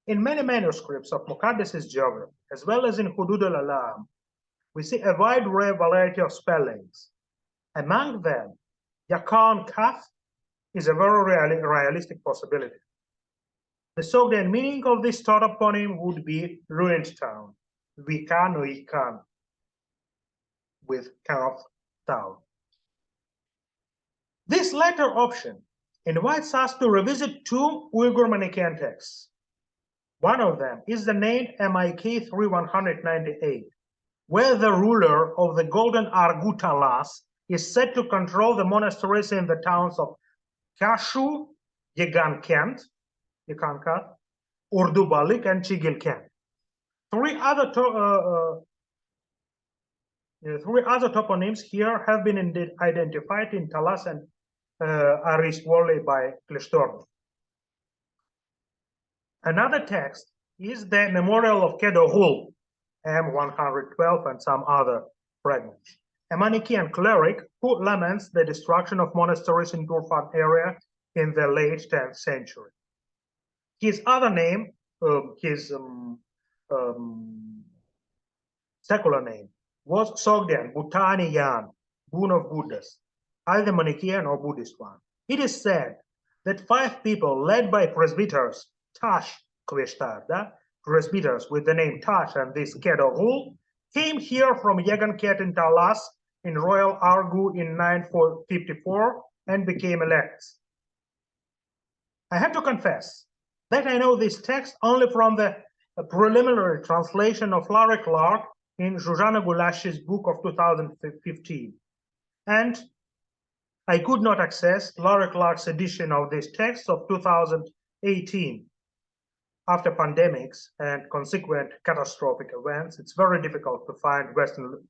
[SPEAKER 1] In many manuscripts of Muqaddas's geography, as well as in Hudud al-Alam, we see a wide variety of spellings. Among them, Yakan Kaf is a very realistic possibility. The Sogdian meaning of this tautoponym would be ruined town, Vikan or Ikan, with Kaf town. This latter option invites us to revisit two Uyghur Manichaean texts. One of them is the name MIK 3198, where the ruler of the Golden Argu-Talas is said to control the monasteries in the towns of Kashu, Yegankent, Urdubalik, and Chigilkent. Three other toponyms here have been identified in Talas and Ariswali by Klishtorn. Another text is the Memorial of Kedohul, M112, and some other fragments. A Manichaean cleric who laments the destruction of monasteries in Turfan area in the late 10th century. His other name, his secular name, was Sogdian, Bhutani Yan, Boon of Buddhas, either Manichaean or Buddhist one. It is said that 5 people led by presbyters, Tash Kveshtarda, presbyters with the name Tash and this Kedohul, came here from Yeganket in Talas in Royal Argu in 954 and became elects. I have to confess that I know this text only from the preliminary translation of Larry Clark in Zsuzsanna Gulash's book of 2015. And I could not access Larry Clark's edition of this text of 2018. After pandemics and consequent catastrophic events, it's very difficult to find Western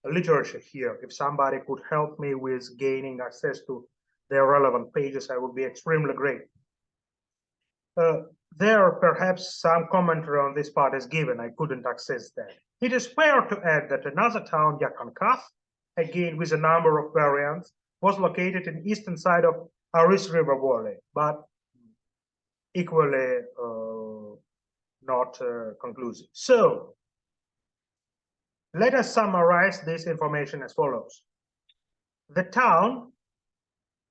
[SPEAKER 1] literature here. If somebody could help me with gaining access to their relevant pages, I would be extremely grateful. There perhaps some commentary on this part is given. I couldn't access that. It is fair to add that another town, Yakankath, again with a number of variants, was located in eastern side of Aris River Valley, but equally not conclusive. So let us summarize this information as follows. The town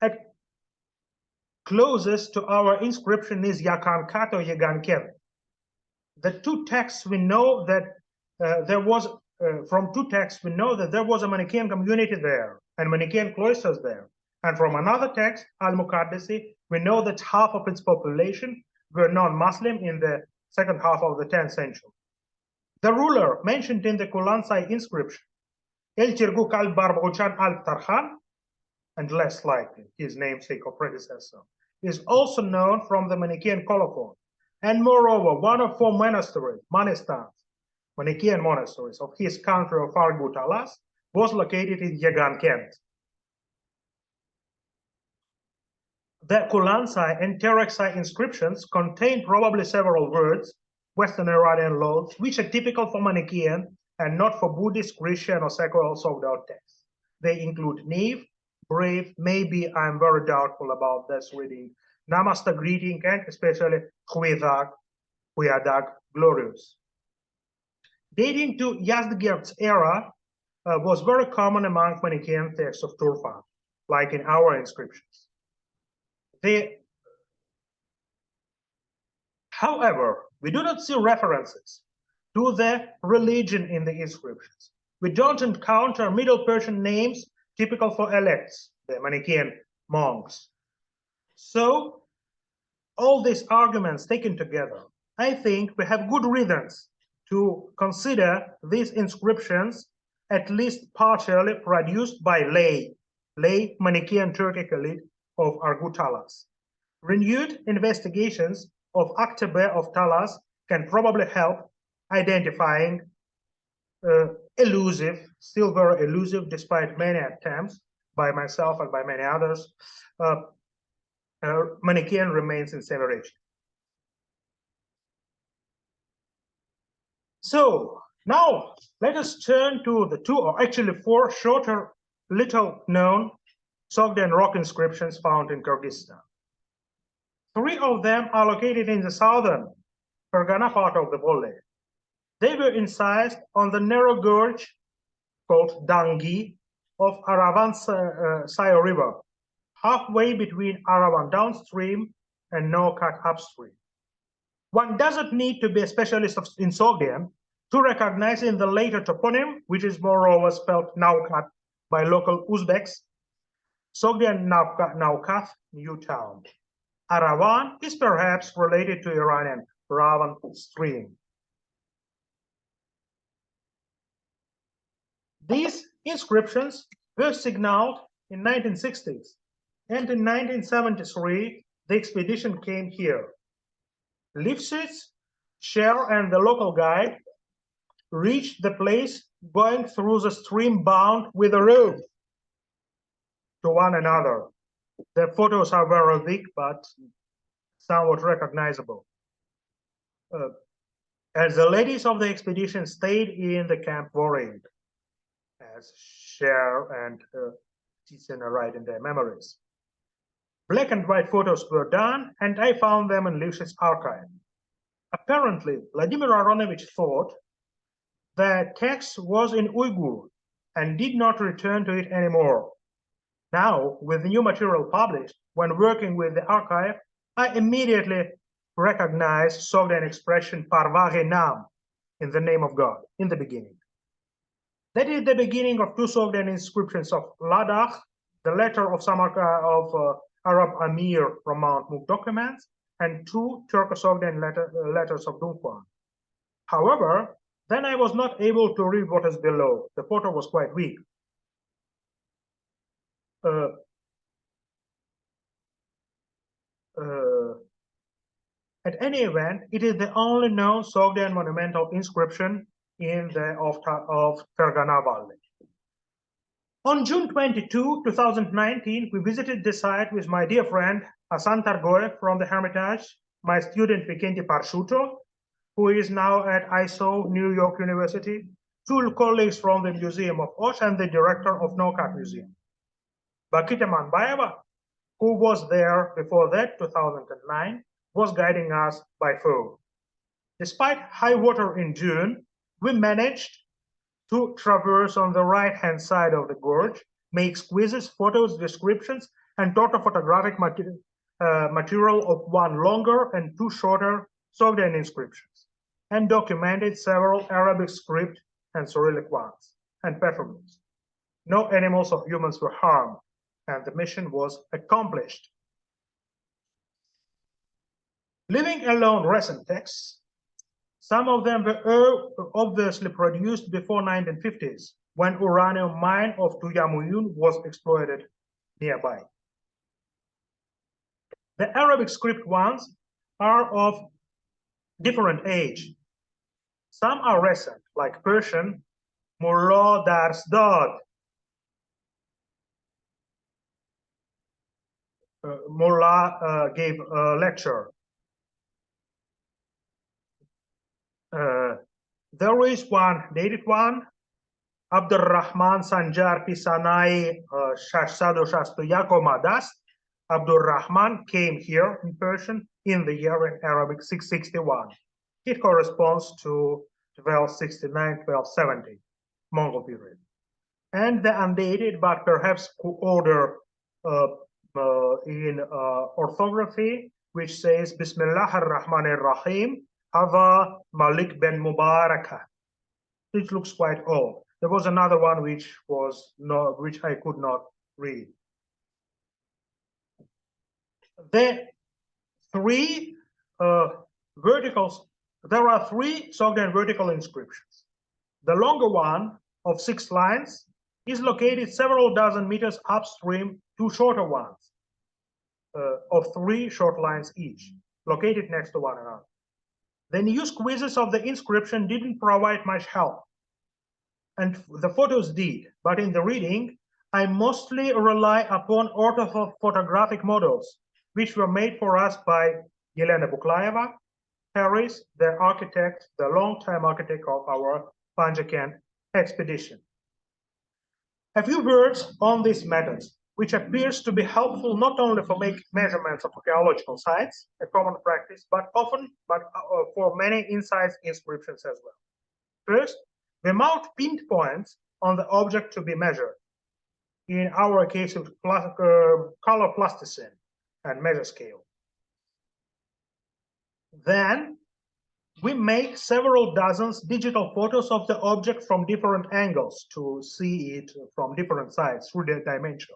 [SPEAKER 1] at closest to our inscription is Yakankat or Yeganken. The two texts we know that from two texts we know that there was a Manichaean community there and Manichaean cloisters there. And from another text, Al-Muqaddasi, we know that half of its population were non-Muslim in the second half of the 10th century. The ruler mentioned in the Kulansai inscription, El Tirguk al-Barbochan al-Tarhan, and less likely his namesake or predecessor, is also known from the Manichaean colophon. And moreover, one of 4 monasteries, Manistans, Manichaean monasteries of his country of Argu Talas, was located in Yegan Kent. The Kulansai and Tereksai inscriptions contain probably several words, Western Iranian loans, which are typical for Manichaean and not for Buddhist, Christian, or secular Sogdian texts. They include Neve, brave, maybe I'm very doubtful about this reading, Namaste greeting, and especially Huyadag, glorious. Dating to Yazdgerd's era was very common among Manichaean texts of Turfan, like in our inscriptions. However, we do not see references to the religion in the inscriptions. We don't encounter Middle Persian names typical for elects, the Manichaean monks. So, all these arguments taken together, I think we have good reasons to consider these inscriptions at least partially produced by lay Manichaean Turkic elite of Argu Talas. Renewed investigations of Aktabe of Talas can probably help identifying elusive, still very elusive, despite many attempts by myself and by many others, Manichaean remains in separation. So now let us turn to the two, or actually four shorter, little known Sogdian rock inscriptions found in Kyrgyzstan. Three of them are located in the southern Fergana part of the Volga. They were incised on the narrow gorge called Dangi of Aravan Sayo River, halfway between Aravan downstream and Nokat upstream. One doesn't need to be a specialist in Sogdian to recognize in the later toponym, which is moreover spelled Naukat by local Uzbeks, Sogdian Naukat, new town. Aravan is perhaps related to Iranian Ravan stream. These inscriptions were signaled in 1960s, and in 1973, the expedition came here. Lifshitz, Sher, and the local guide reached the place going through the stream bound with a rope to one another. The photos are very weak, but somewhat recognizable. As the ladies of the expedition stayed in the camp worried, as Sher and Tiziana write in their memories. Black and white photos were done, and I found them in Lifshitz's archive. Apparently, Vladimir Aronovich thought that text was in Uyghur and did not return to it anymore. Now, with the new material published, when working with the archive, I immediately recognized Sogdian expression Parvare Nam, in the name of God, in the beginning. That is the beginning of two Sogdian inscriptions of Ladakh, the letter of Samarkand of Arab Amir from Mount Mook documents, and two Turko-Sogdian letters of Dunhuang. However, then I was not able to read what is below. The photo was quite weak. At any event, it is the only known Sogdian monumental inscription in the of Fergana Valley. On June 22, 2019, we visited the site with my dear friend Hasan Targoev from the Hermitage, my student Vikenty Parshuto, who is now at ISO New York University, two colleagues from the Museum of Osh, and the director of Nokat Museum. Bakita Manbayeva, who was there before that, 2009, was guiding us by phone. Despite high water in June, we managed to traverse on the right-hand side of the gorge, make quizzes, photos, descriptions, and orthophotographic material of one longer and two shorter Sogdian inscriptions, and documented several Arabic script and Cyrillic ones, and petroglyphs. No animals or humans were harmed, and the mission was accomplished. Leaving alone recent texts, some of them were obviously produced before 1950s, when uranium mine of Tuyamuyun was exploited nearby. The Arabic script ones are of different age. Some are recent, like Persian, Mullah Dars Dad. Mullah gave a lecture. There is one dated one, Abdurrahman Sanjar Pisanai Shashsado Shastuyako Madas. Abdurrahman came here in Persian in the year in Arabic 661. It corresponds to 1269-1270, Mongol period. And the undated, but perhaps older in orthography, which says Bismillah ar-Rahman ar-Rahim, Hava Malik ben Mubarakah. It looks quite old. There was another one which I could not read. The three verticals, there are three Sogdian vertical inscriptions. The longer one of 6 lines is located several dozen meters upstream, two shorter ones of 3 short lines each, located next to one another. The news quizzes of the inscription didn't provide much help, and the photos did, but in the reading, I mostly rely upon orthophotographic models, which were made for us by Yelena Buklaeva, Harris, the architect, the long-time architect of our Panjakan expedition. A few words on these methods, which appears to be helpful not only for making measurements of archaeological sites, a common practice, but for many insights inscriptions as well. First, we mount pinpoints on the object to be measured. In our case, of color plasticine and measure scale. Then we make several dozens digital photos of the object from different angles to see it from different sides through the dimension.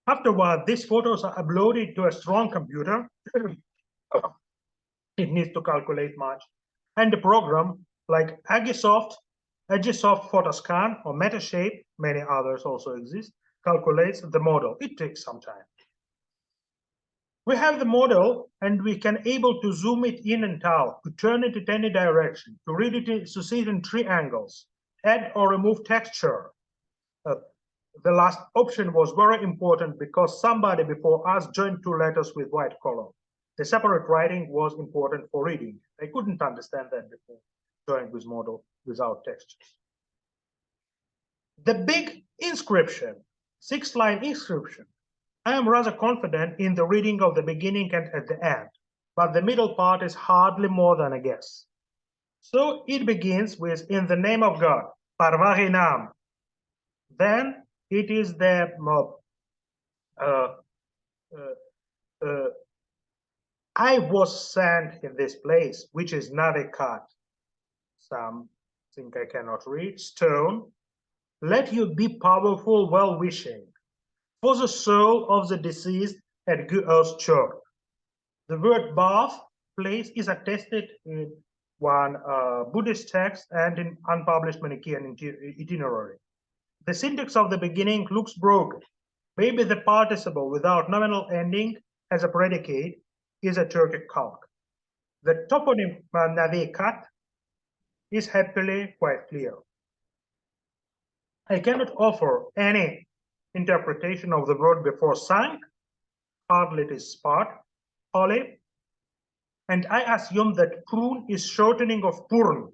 [SPEAKER 1] Afterward, these photos are uploaded to a strong computer. It needs to calculate much. And the program like Agisoft Photoscan or Metashape, many others also exist, calculates the model. It takes some time. We have the model and we can able to zoom it in and out, to turn it in any direction, to read it, to see it in 3 angles, add or remove texture. The last option was very important because somebody before us joined 2 letters with white color. The separate writing was important for reading. I couldn't understand that before joining this model without textures. The big inscription, 6-line inscription, I am rather confident in the reading of the beginning and at the end, but the middle part is hardly more than a guess. So it begins with, in the name of God, Parvarinam. Then it is the I was sent in this place, which is Navikat. Something I cannot read. Stone. Let you be powerful, well-wishing for the soul of the deceased at Earth's church. The word bath, place, is attested in one Buddhist text and in unpublished Manichaean itinerary. The syntax of the beginning looks broken. Maybe the participle without nominal ending as a predicate is a Turkic calque. The toponym Navikat is happily quite clear. I cannot offer any interpretation of the word before sank, hardly it is spot, holy, and I assume that prun is shortening of purn,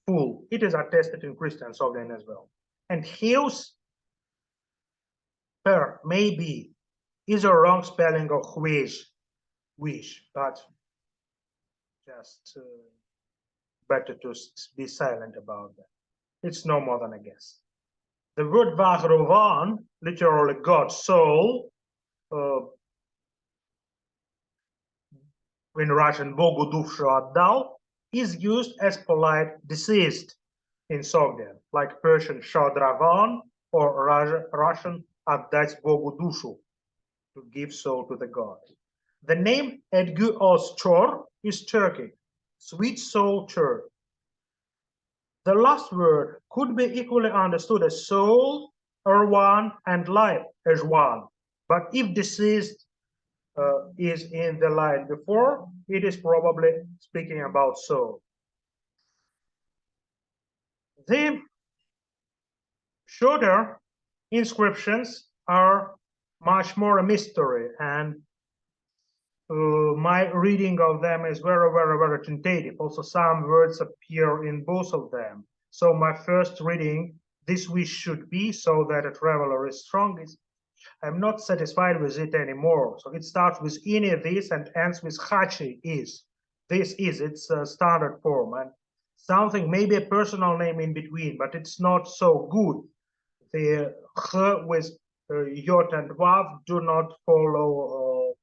[SPEAKER 1] full. It is attested in Christian Sogdian as well. And heus, per, maybe, is a wrong spelling of wish, but just better to be silent about that. It's no more than a guess. The word Vahrovan, literally God's soul, in Russian Bogu dushu отдал, is used as polite deceased in Sogdian, like Persian Shadravan or Russian отдать Bogu душу, to give soul to the god. The name Edgu Oschor is Turkic, sweet soul church. The last word could be equally understood as soul, Erwan, and life as one. But if deceased is in the line before, it is probably speaking about soul. The shorter inscriptions are much more a mystery, and my reading of them is very, very, very tentative. Also, some words appear in both of them. So my first reading, this wish should be, so that a traveler is strong, I'm not satisfied with it anymore. So it starts with ini this and ends with hachi is. This is, it's a standard form, and something, maybe a personal name in between, but it's not so good. The h with yot and vav do not follow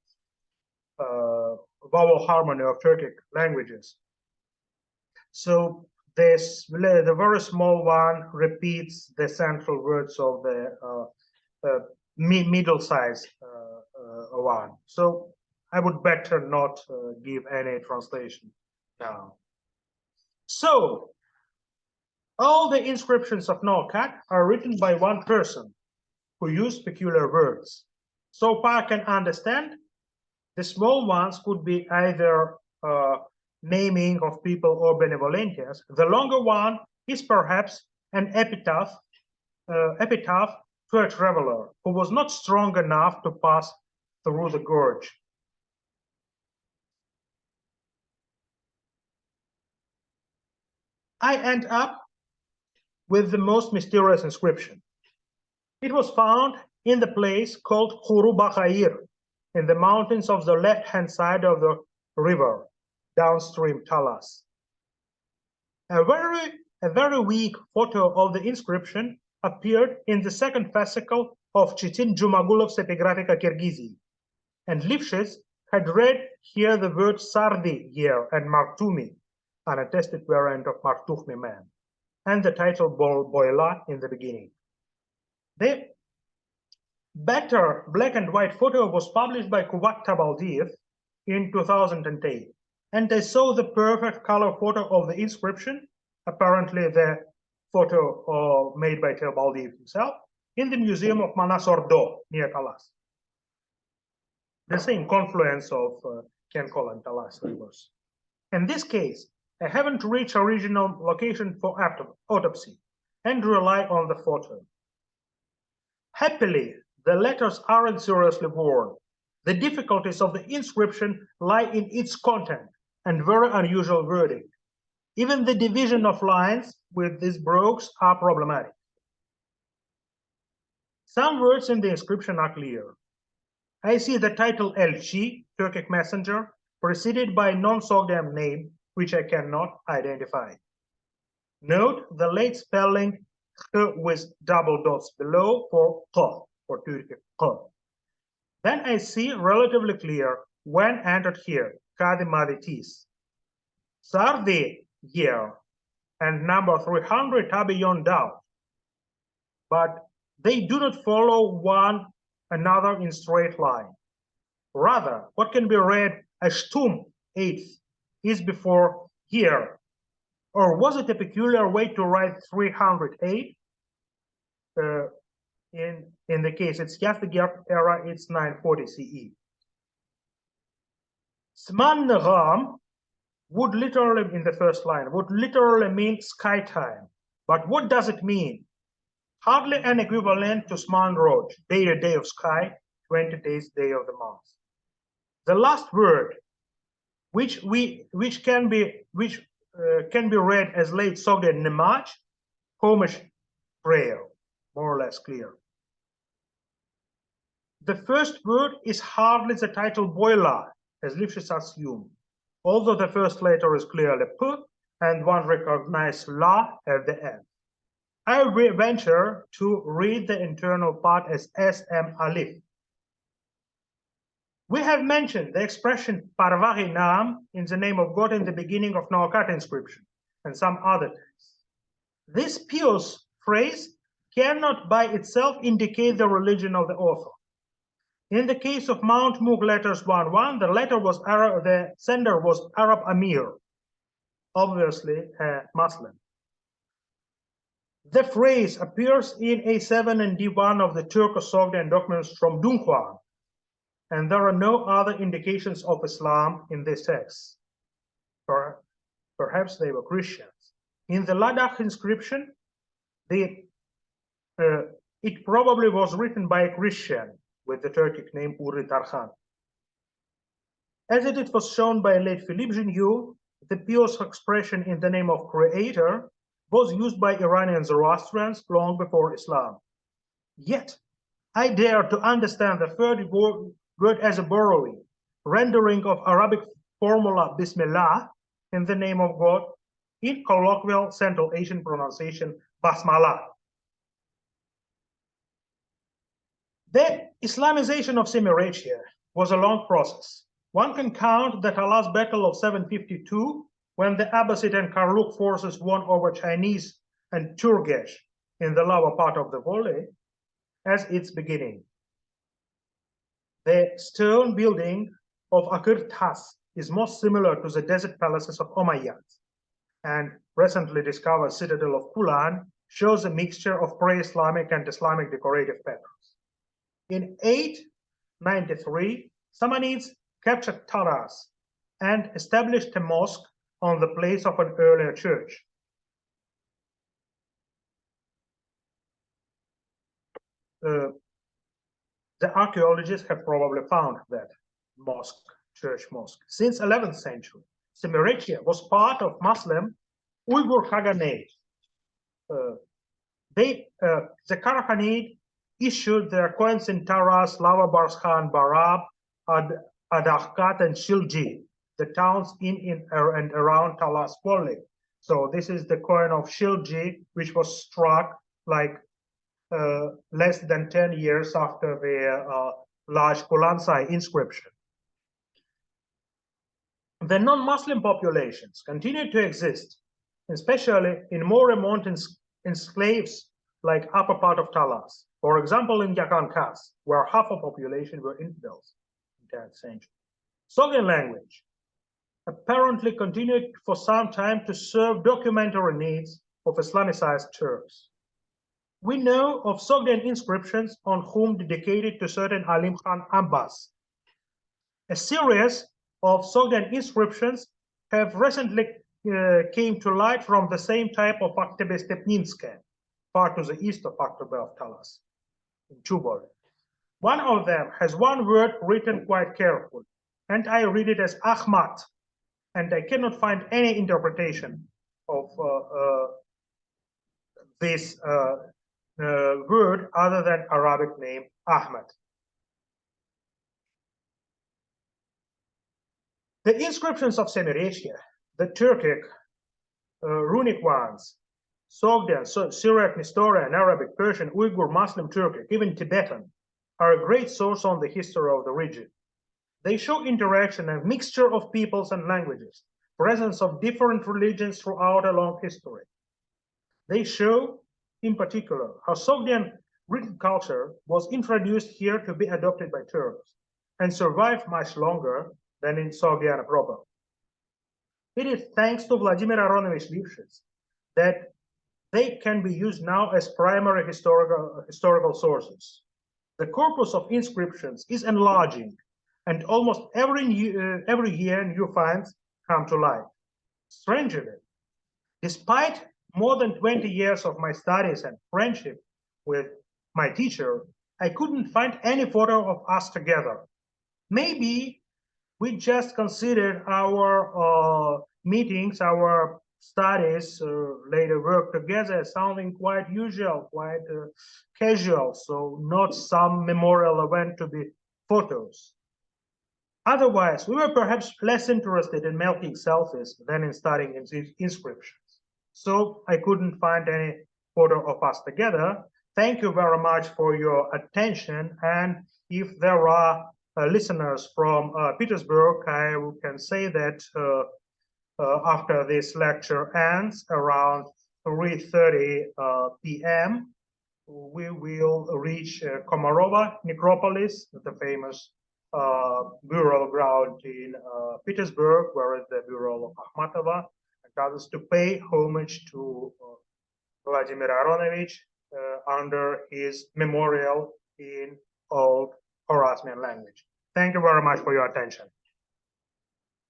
[SPEAKER 1] vowel harmony of Turkic languages. So this, the very small one repeats the central words of the middle size one. So I would better not give any translation now. So all the inscriptions of Norkat are written by one person who used peculiar words. So far I can understand, The small ones could be either naming of people or benevolentias. The longer one is perhaps an epitaph to a traveler who was not strong enough to pass through the gorge. I end up with the most mysterious inscription. It was found in the place called Khuru Bakhair, in the mountains of the left-hand side of the river, downstream Talas. A very weak photo of the inscription appeared in the second fascicle of Chitin Jumagulov's Epigraphica Kirgizi, and Lifshitz had read here the word Sardi here and Martumi, an attested variant of Martukhmi man, and the title Boyla in the beginning. The better black and white photo was published by Kuvat Tabaldiev in 2008, and I saw the perfect color photo of the inscription, apparently the photo made by Tabaldiev himself, in the Museum of Manasordo near Talas. The same confluence of Kenkol and Talas rivers. In this case, I haven't reached original location for autopsy and rely on the photo. Happily, the letters aren't seriously worn. The difficulties of the inscription lie in its content and very unusual wording. Even the division of lines with these brogues are problematic. Some words in the inscription are clear. I see the title Elchi, Turkic messenger, preceded by a non-Sogdian name, which I cannot identify. Note the late spelling with double dots below for Q, for Turkic Q. Then I see relatively clear when entered here, Kadi Maditis. Sardi year and number 300 are beyond doubt, but they do not follow one another in straight line. Rather, what can be read as Stum 8th is before here. Or was it a peculiar way to write 308? In the case it's Yazdegerd era, it's 940 CE. Sman would literally, in the first line, would literally mean sky time. But what does it mean? Hardly an equivalent to Sman Roj, day of sky, 20 days, day of the month. The last word, which can be read as late Sogdian Nemaj, Komish prayer, more or less clear. The first word is hardly the title Boyla, as Lifshitz assumed, although the first letter is clearly P and one recognizes La at the end. I venture to read the internal part as SM Alif. We have mentioned the expression Parvahi Nam in the name of God in the beginning of Naukat inscription and some other texts. This pious phrase cannot by itself indicate the religion of the author. In the case of Mount Mook letters 1-1, the sender was Arab Amir, obviously a Muslim. The phrase appears in A7 and D1 of the Turko-Sogdian documents from Dunhuang, and there are no other indications of Islam in this text. Perhaps they were Christians. In the Ladakh inscription, it probably was written by a Christian with the Turkic name Uri Tarhan. As it was shown by late Philippe Gignoux, the pious expression in the name of Creator was used by Iranian Zoroastrians long before Islam. Yet, I dare to understand the third word as a borrowing, rendering of Arabic formula Bismillah in the name of God in colloquial Central Asian pronunciation Basmala. The Islamization of Semirechye was a long process. One can count the Talas battle of 752, when the Abbasid and Karluk forces won over Chinese and Turgesh in the lower part of the valley, as its beginning. The stone building of Akir Tas is most similar to the desert palaces of Umayyads, and recently discovered citadel of Kulan shows a mixture of pre-Islamic and Islamic decorative patterns. In 893, Samanids captured Taras and established a mosque on the place of an earlier church. The archaeologists have probably found that church mosque. Since 11th century, Semirechye was part of Muslim Uyghur Khaganate. The Karahanid issued their coins in Taras, Lavabarshan, Barab, Adakhkat, and Shilji, the towns in and around Talas Valley. So this is the coin of Shilji, which was struck like less than 10 years after the large Kulansai inscription. The non-Muslim populations continued to exist, especially in more remote enclaves like upper part of Talas. For example, in Caucasus, where half of the population were infidels in the 10th century. Sogdian language apparently continued for some time to serve documentary needs of Islamicized Turks. We know of Sogdian inscriptions on whom dedicated to certain Alim Khan Abbas. A series of Sogdian inscriptions have recently came to light from the same type of Aktebe Stepninske, far to the east of Aktebe of Talas, in Chubor. One of them has one word written quite carefully, and I read it as Ahmad, and I cannot find any interpretation of this word other than Arabic name Ahmed. The inscriptions of Semirechye, the Turkic, runic ones, Sogdian, Syriac, Nestorian, Arabic, Persian, Uyghur, Muslim, Turkic, even Tibetan, are a great source on the history of the region. They show interaction and mixture of peoples and languages, presence of different religions throughout a long history. They show, in particular, how Sogdian written culture was introduced here to be adopted by Turks and survived much longer than in Sogdian proper. It is thanks to Vladimir Aronovich Lifshitz that they can be used now as primary historical sources. The corpus of inscriptions is enlarging, and almost every year new finds come to light. Strangely, despite more than 20 years of my studies and friendship with my teacher, I couldn't find any photo of us together. Maybe we just considered our meetings, our studies, later work together as something quite usual, quite casual, so not some memorial event to be photos. Otherwise, we were perhaps less interested in making selfies than in studying inscriptions. So I couldn't find any photo of us together. Thank you very much for your attention. And if there are listeners from Petersburg, I can say that after this lecture ends around 3:30 p.m., we will reach Komarova necropolis, the famous burial ground in Petersburg, where is the burial of Akhmatova, and others, to pay homage to Vladimir Aronovich under his memorial in Old Horasmian language. Thank you very much for your attention.